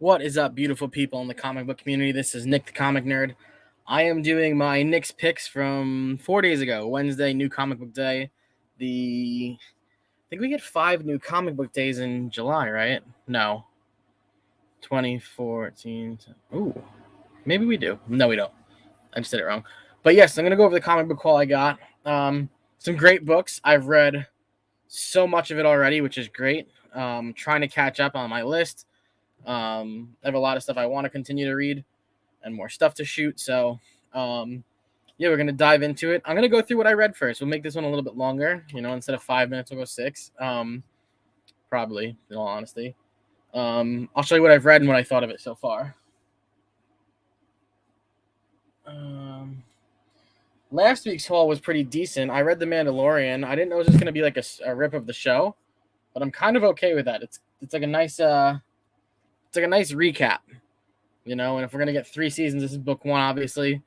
What is up, beautiful people in the comic book community? This is Nick the Comic Nerd. I am doing my Nick's picks from 4 days ago, Wednesday, new comic book day. I think we get 5 new comic book days in July, right? No. 2014. Ooh, maybe we do. No, we don't. I just did it wrong. But yes, I'm going to go over the comic book haul I got. Some great books. I've read so much of it already, which is great. Trying to catch up on my list. I have a lot of stuff I want to continue to read and more stuff to shoot. So, yeah, we're going to dive into it. I'm going to go through what I read first. We'll make this one a little bit longer. Instead of 5 minutes, we'll go 6. Probably, in all honesty. I'll show you what I've read and what I thought of it so far. Last week's haul was pretty decent. I read The Mandalorian. I didn't know it was just going to be like a rip of the show, but I'm kind of okay with that. It's like a nice recap, and if we're gonna get 3 seasons, this is book 1, obviously.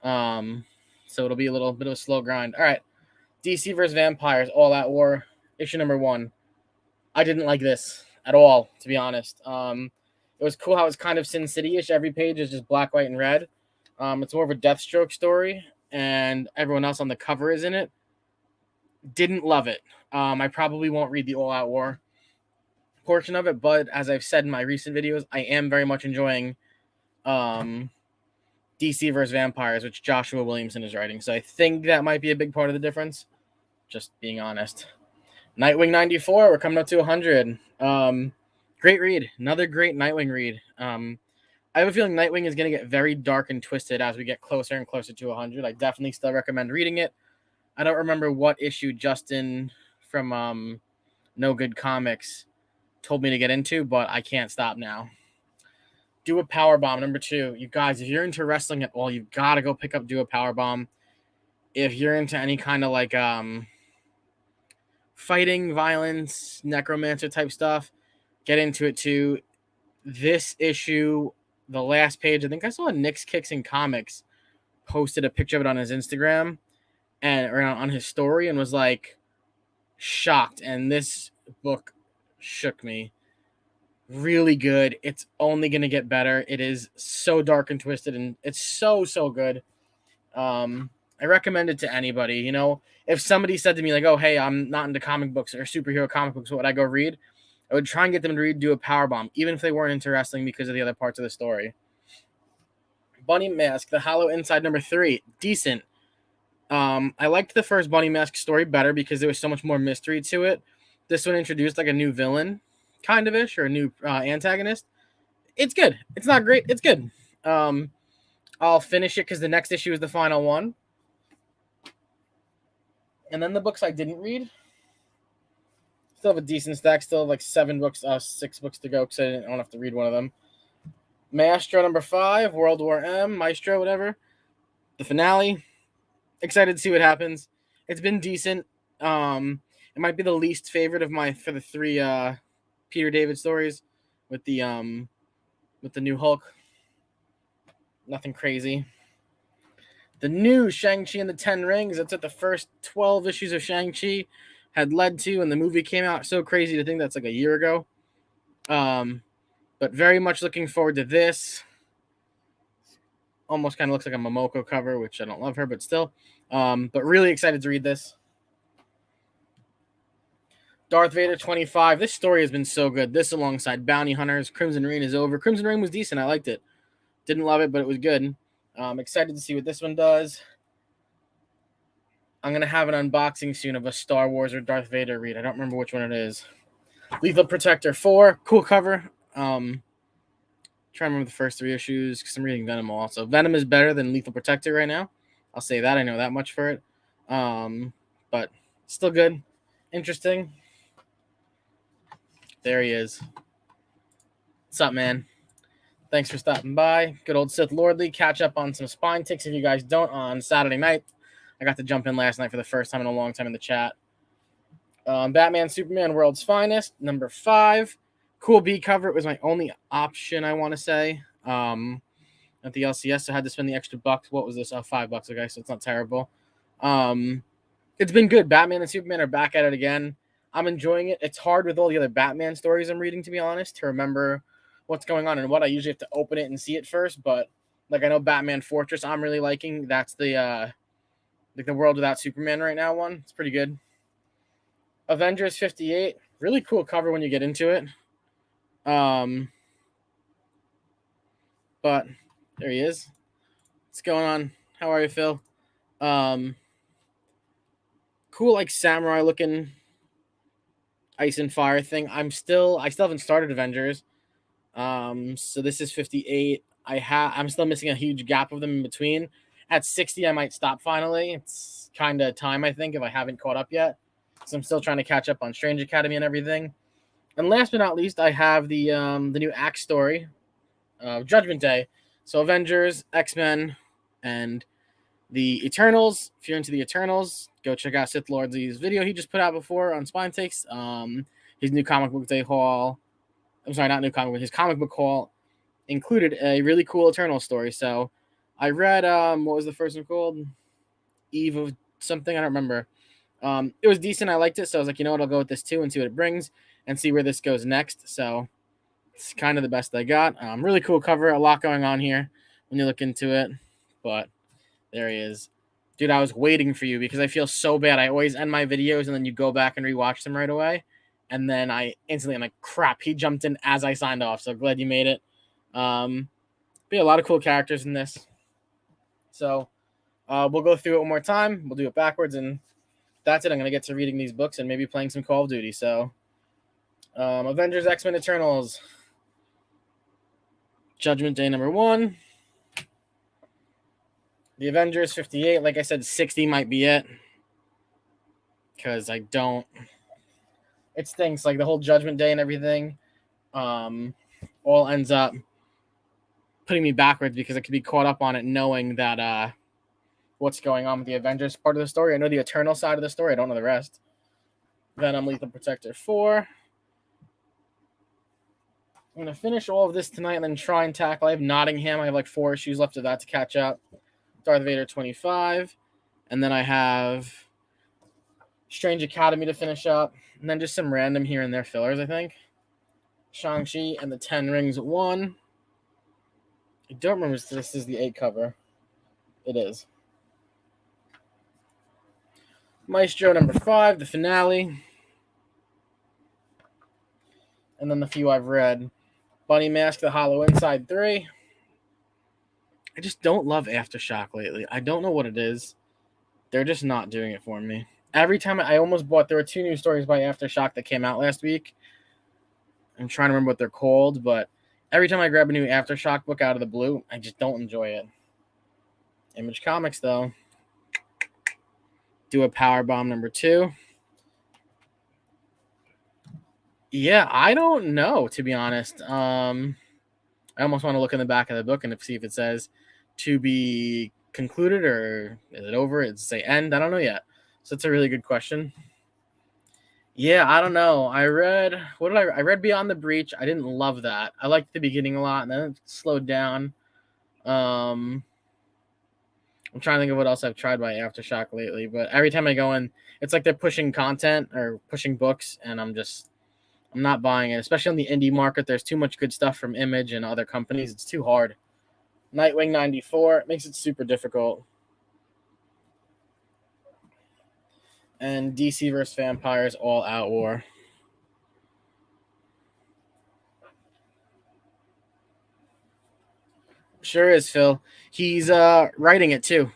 So it'll be a little bit of a slow grind. All right, DC vs. Vampires, All Out War, issue number 1. I didn't like this at all, to be honest. It was cool how it's kind of Sin City-ish. Every page is just black, white, and red. It's more of a Deathstroke story, and everyone else on the cover is in it. Didn't love it. I probably won't read the All Out War portion of it, but as I've said in my recent videos, I am very much enjoying DC vs. Vampires, which Joshua Williamson is writing. So I think that might be a big part of the difference. Just being honest. Nightwing 94, we're coming up to 100. Great read. Another great Nightwing read. I have a feeling Nightwing is going to get very dark and twisted as we get closer and closer to 100. I definitely still recommend reading it. I don't remember what issue Justin from No Good Comics told me to get into, but I can't stop now. Do a Powerbomb, number 2. You guys, if you're into wrestling at all, you've got to go pick up Do a Powerbomb. If you're into any kind of like fighting, violence, necromancer type stuff, get into it too. This issue, the last page, I think I saw Nick's Kicks and Comics posted a picture of it on his Instagram or on his story and was like shocked. And this book shook me. Really good. It's only going to get better. It is so dark and twisted, and it's so good. I recommend it to anybody. If somebody said to me like, oh, hey, I'm not into comic books or superhero comic books, what would I go read? I would try and get them to Do a Powerbomb, even if they weren't into wrestling because of the other parts of the story. Bunny Mask, The Hollow Inside, number 3. Decent. I liked the first Bunny Mask story better because there was so much more mystery to it. This one introduced like a new villain, kind of ish, or a new antagonist. It's good. It's not great. It's good. I'll finish it because the next issue is the final one. And then the books I didn't read. Still have a decent stack. Still have like 6 books to go because I don't have to read one of them. Maestro number 5, World War M, Maestro, whatever. The finale. Excited to see what happens. It's been decent. It might be the least favorite of for the 3 Peter David stories with the new Hulk. Nothing crazy. The new Shang-Chi and the 10 Rings. That's what the first 12 issues of Shang-Chi had led to, and the movie came out. So crazy to think that's like a year ago. But very much looking forward to this. Almost kind of looks like a Momoko cover, which I don't love her, but still. But really excited to read this. Darth Vader 25. This story has been so good. This alongside Bounty Hunters. Crimson Reign is over. Crimson Reign was decent. I liked it. Didn't love it, but it was good. Excited to see what this one does. I'm going to have an unboxing soon of a Star Wars or Darth Vader read. I don't remember which one it is. Lethal Protector 4. Cool cover. Trying to remember the first 3 issues because I'm reading Venom also. Venom is better than Lethal Protector right now. I'll say that. I know that much for it. But still good. Interesting. There he is. What's up, man? Thanks for stopping by. Good old Sith Lordly. Catch up on some spine ticks if you guys don't on Saturday night. I got to jump in last night for the first time in a long time in the chat. Batman, Superman, World's Finest, number 5. Cool B cover. It was my only option, I want to say, at the LCS. So I had to spend the extra bucks. What was this? $5, okay, so it's not terrible. It's been good. Batman and Superman are back at it again. I'm enjoying it. It's hard with all the other Batman stories I'm reading, to be honest, to remember what's going on and what. I usually have to open it and see it first, but like I know Batman Fortress I'm really liking. That's the like the World Without Superman right now one. It's pretty good. Avengers 58, really cool cover when you get into it. But there he is. What's going on? How are you, Phil? Cool, like samurai looking ice and fire thing. I still haven't started Avengers. So this is 58. I'm still missing a huge gap of them in between. At 60, I might stop finally. It's kind of time, I think, if I haven't caught up yet. So I'm still trying to catch up on Strange Academy and everything. And last but not least, I have the new Axe story, Judgment Day. So Avengers, X-Men, and the Eternals. If you're into the Eternals, go check out Sith Lord's video he just put out before on Spine Takes. His new comic book day haul. I'm sorry, not new comic book. His comic book haul included a really cool Eternal story. So I read what was the first one called? Eve of something, I don't remember. It was decent. I liked it, so I was like, you know what, I'll go with this too and see what it brings and see where this goes next. So it's kind of the best I got. Really cool cover. A lot going on here when you look into it, but there he is. Dude, I was waiting for you because I feel so bad. I always end my videos and then you go back and rewatch them right away. And then I'm like, crap, he jumped in as I signed off. So glad you made it. But yeah, a lot of cool characters in this. So we'll go through it one more time. We'll do it backwards, and that's it. I'm going to get to reading these books and maybe playing some Call of Duty. So Avengers, X-Men, Eternals. Judgment Day #1. The Avengers 58. Like I said, 60 might be it. Because I don't... It stinks. Like the whole Judgment Day and everything all ends up putting me backwards because I could be caught up on it knowing that what's going on with the Avengers part of the story. I know the Eternal side of the story. I don't know the rest. Venom, Lethal Protector 4. I'm going to finish all of this tonight and then try and tackle. I have Nottingham. I have like 4 issues left of that to catch up. Darth Vader 25. And then I have Strange Academy to finish up. And then just some random here and there fillers, I think. Shang-Chi and the 10 Rings 1. I don't remember if this is the 8 cover. It is. Maestro #5, the finale. And then the few I've read. Bunny Mask, the Hollow Inside 3. I just don't love Aftershock lately. I don't know what it is. They're just not doing it for me. Every time I almost bought, there were 2 new stories by Aftershock that came out last week. I'm trying to remember what they're called, but every time I grab a new Aftershock book out of the blue, I just don't enjoy it. Image Comics, though. Do a Powerbomb #2. Yeah, I don't know, to be honest. I almost want to look in the back of the book and see if it says to be concluded or is it over? Does it say end? I don't know yet. So it's a really good question. Yeah, I don't know. I read Beyond the Breach. I didn't love that. I liked the beginning a lot, and then it slowed down. I'm trying to think of what else I've tried by Aftershock lately, but every time I go in, it's like they're pushing content or pushing books, and I'm not buying it. Especially on the indie market, there's too much good stuff from Image and other companies. It's too hard. Nightwing 94, it makes it super difficult. And DC vs. Vampires All Out War. Sure is, Phil. He's writing it too.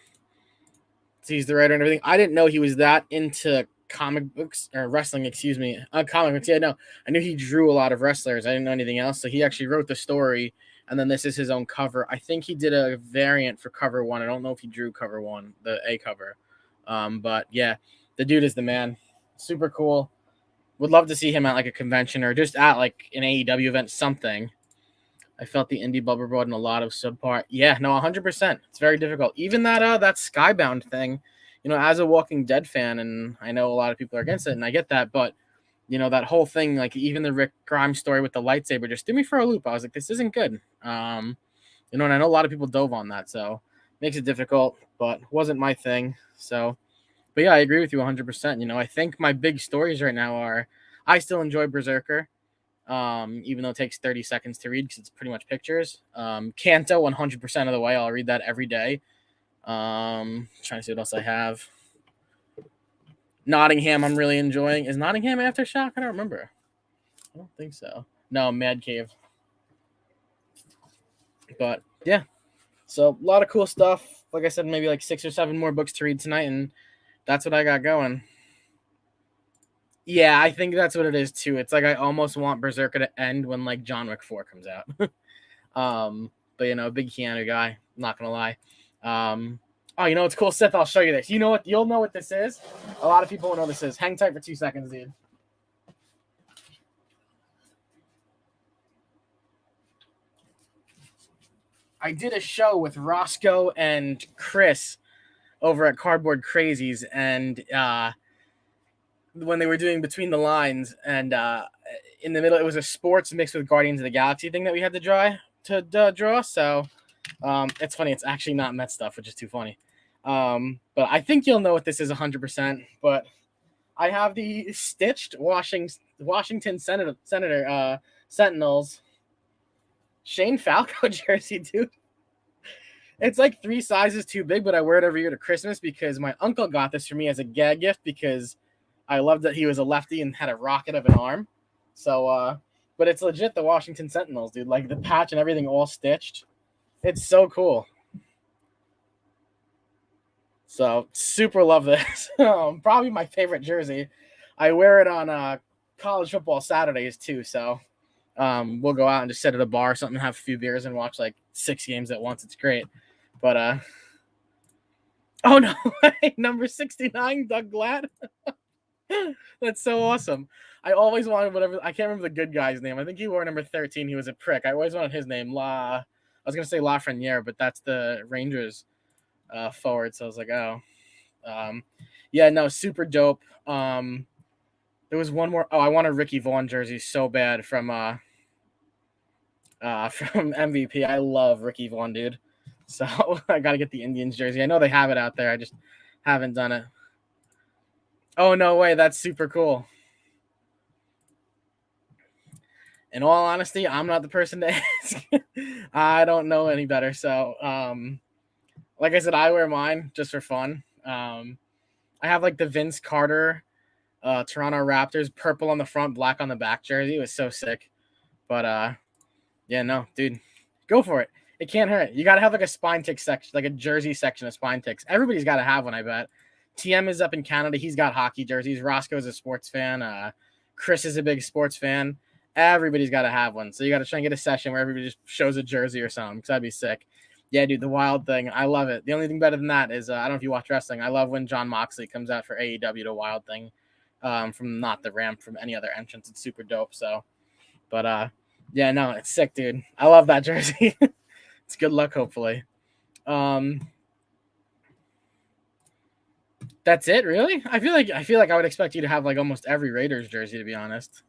He's the writer and everything. I didn't know he was that into comic books or wrestling, excuse me. Comic books. Yeah, no. I knew he drew a lot of wrestlers. I didn't know anything else. So he actually wrote the story, and then this is his own cover. I think he did a variant for cover 1. I don't know if he drew cover 1, the A cover. But yeah, the dude is the man. Super cool. Would love to see him at like a convention or just at like an AEW event, something. I felt the indie bubble brought in a lot of subpar. Yeah, no, 100%. It's very difficult. Even that Skybound thing, as a Walking Dead fan, and I know a lot of people are against it, and I get that, but that whole thing, like even the Rick Grimes story with the lightsaber, just threw me for a loop. I was like, this isn't good. And I know a lot of people dove on that, so makes it difficult, but wasn't my thing. So, but yeah, I agree with you 100%. I think my big stories right now are I still enjoy Berserker. even though it takes 30 seconds to read because it's pretty much pictures. Kanto, 100% of the way. I'll read that every day. Trying to see what else I have. Nottingham, I'm really enjoying. Is Nottingham Aftershock? I don't remember. I don't think so. No, Mad Cave. But yeah, so a lot of cool stuff. Like I said, maybe like 6 or 7 more books to read tonight, and that's what I got going. Yeah, I think that's what it is too. It's like I almost want Berserker to end when like John Wick 4 comes out. But you know, big Keanu guy, not gonna lie. Oh, you know what's cool, Seth? I'll show you this. You know what? You'll know what this is. A lot of people will know this is. Hang tight for 2 seconds, dude. I did a show with Roscoe and Chris over at Cardboard Crazies, and when they were doing Between the Lines, and in the middle, it was a sports mixed with Guardians of the Galaxy thing that we had to draw. So it's funny. It's actually not Met stuff, which is too funny. But I think you'll know what this is 100%. But I have the stitched Washington Senator Sentinels Shane Falco jersey, dude. It's like 3 sizes too big, but I wear it every year to Christmas because my uncle got this for me as a gag gift because I loved that he was a lefty and had a rocket of an arm. So, but it's legit the Washington Sentinels, dude. Like the patch and everything all stitched. It's so cool. So super love this. Probably my favorite jersey. I wear it on college football Saturdays too. So we'll go out and just sit at a bar or something, have a few beers, and watch like 6 games at once. It's great. But oh no, number 69, Doug Glatt. That's so awesome. I always wanted whatever. I can't remember the good guy's name. I think he wore number 13. He was a prick. I always wanted his name. I was gonna say Lafreniere, but that's the Rangers forward. So I was like, oh, yeah, no, super dope. There was one more. Oh, I want a Ricky Vaughn jersey so bad from MVP. I love Ricky Vaughn, dude. So I gotta get the Indians jersey. I know they have it out there. I just haven't done it. Oh no way, that's super cool. In all honesty, I'm not the person to ask. I don't know any better. So like I said, I wear mine just for fun. I have like the Vince Carter Toronto Raptors, purple on the front, black on the back jersey. It was so sick. But yeah, no, dude, go for it. It can't hurt. You gotta have like a spine tick section, like a jersey section of spine ticks. Everybody's gotta have one, I bet. TM is up in Canada. He's got hockey jerseys. Roscoe's a sports fan. Chris is a big sports fan. Everybody's got to have one. So you got to try and get a session where everybody just shows a jersey or something, because that'd be sick. Yeah, dude, the Wild thing. I love it. The only thing better than that is, I don't know if you watch wrestling. I love when John Moxley comes out for AEW to Wild thing from not the ramp, from any other entrance. It's super dope. So, but yeah, no, it's sick, dude. I love that jersey. It's good luck, hopefully. That's it, really? I feel like I would expect you to have like almost every Raiders jersey, to be honest.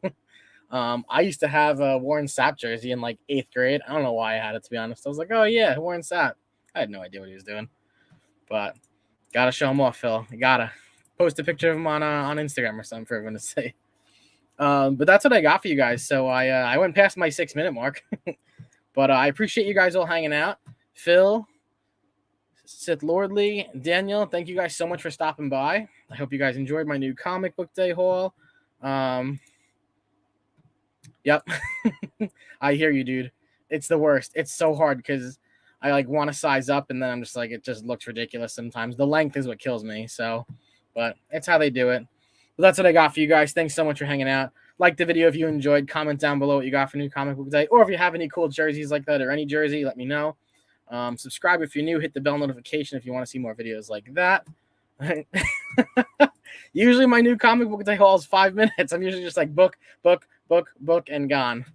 I used to have a Warren Sapp jersey in like 8th grade. I don't know why I had it, to be honest. I was like, oh yeah, Warren Sapp. I had no idea what he was doing, but gotta show him off, Phil. You gotta post a picture of him on Instagram or something for everyone to see. But that's what I got for you guys. So I went past my 6-minute mark, but I appreciate you guys all hanging out. Phil, Sith Lordly, Daniel, thank you guys so much for stopping by. I hope you guys enjoyed my new comic book day haul. Yep. I hear you, dude. It's the worst. It's so hard because I like want to size up, and then I'm just like, it just looks ridiculous sometimes. The length is what kills me. So, but it's how they do it. But that's what I got for you guys. Thanks so much for hanging out. Like the video if you enjoyed. Comment down below what you got for new comic book day, or if you have any cool jerseys like that or any jersey, let me know. Subscribe if you're new. Hit the bell notification if you want to see more videos like that. Usually my new comic book day haul is 5 minutes. I'm usually just like book, and gone.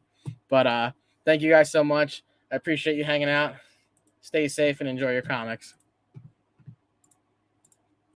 But thank you guys so much. I appreciate you hanging out. Stay safe and enjoy your comics.